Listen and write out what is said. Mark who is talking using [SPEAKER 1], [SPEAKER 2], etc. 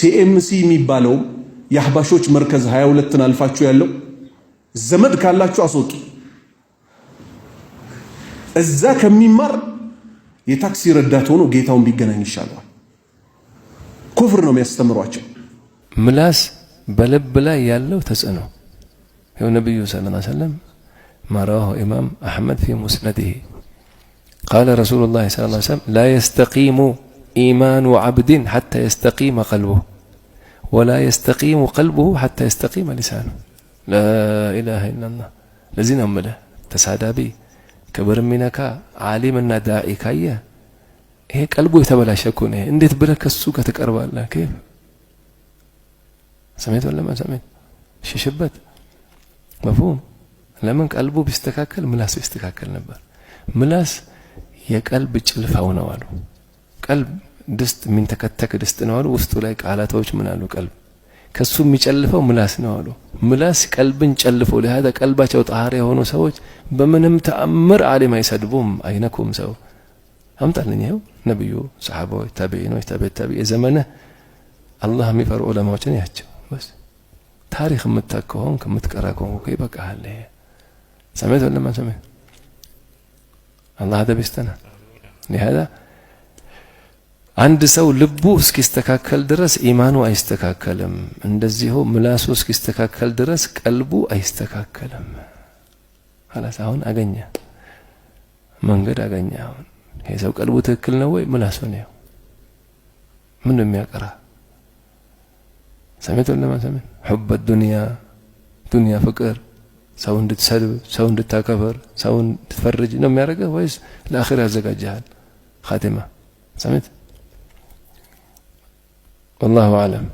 [SPEAKER 1] ሲኤምሲ የሚባለው የአህባሾች መርከዝ 22ን አልፋችሁ ያለው ዘመድ ካላችሁ አስወጡ። እዛ ከሚማር የታክሲ ረዳት ሆኖ ጌታውን ቢገናኝ ይሻለዋል። ኩፍር ነው የሚያስተምሯቸው።
[SPEAKER 2] ምላስ በልብ ላይ ያለው ተጽዕኖ ይኸው ነብዩ ሰለላሁ ዐለይሂ ወሰለም ማራሁ ኢማም አሕመድ ፊ ሙስነዲሂ ቃለ ረሱሉላህ ሰለላሁ ዐለይሂ ወሰለም ላ የስተቂሙ ኢማኑ ዓብድን ሐታ የስተቂመ ቀልቡሁ ወላ የስተቂሙ ቀልቡሁ ሐታ የስተቂመ ሊሳኑሁ። ላ ኢላሃ ኢለላህ። ለዚህ ነው የምልህ ተሳዳቢ ክብር የሚነካ ዓሊምና ዳዒ ካየ ይሄ ቀልቡ የተበላሸ እኮ ነው። እንዴት ብለህ ከሱ ጋር ትቀርባለህ? ከይፍ ሰሜት ወላ ሰሜት ሽሽበት መፍሁም። ለምን ቀልቡ ቢስተካከል ምላስ ቢስተካከል ነበር። ምላስ የቀልብ ጭልፋው ነው አሉ። ቀልብ ድስት የሚንተከተክ ድስት ነው አሉ። ውስጡ ላይ ቃላቶች ምን አሉ? ቀልብ ከሱ የሚጨልፈው ምላስ ነው አሉ። ምላስ ቀልብን ጨልፎ ለሃዳ ቀልባቸው ጣሃሪ የሆኑ ሰዎች በምንም ተአምር ዓሊም አይሰድቡም፣ አይነኩም ሰው። አምጣልኝ ይኸው ነብዩ፣ ሰሃባዎች፣ ታቢዒኖች፣ ታቢዒ የዘመነ አላህ የሚፈሩ ዑለማዎችን ያቸው በስ ታሪክ የምታከውን ከምትቀራ ከሆንኩ ይበቃሃል። ሰሜት ወለማ ሰሜት አላህ ደብስተና ለሃዳ አንድ ሰው ልቡ እስኪስተካከል ድረስ ኢማኑ አይስተካከልም። እንደዚሁ ምላሱ እስኪስተካከል ድረስ ቀልቡ አይስተካከልም። خلاص አሁን አገኘ መንገድ አገኘ። አሁን ይሄ ሰው ቀልቡ ትክክል ነው ወይ ምላሱ ነው? ምን ነው የሚያቀራ? ሰሜት ወለማ ሰሜት حب الدنيا ዱንያ ፍቅር፣ ሰው እንድትሰድብ፣ ሰው እንድታከብር፣ ሰው እንድትፈርጅ ነው የሚያደርገው ወይስ ለአኺራ ያዘጋጃል ኻቲማ? ሰሜት والله أعلم.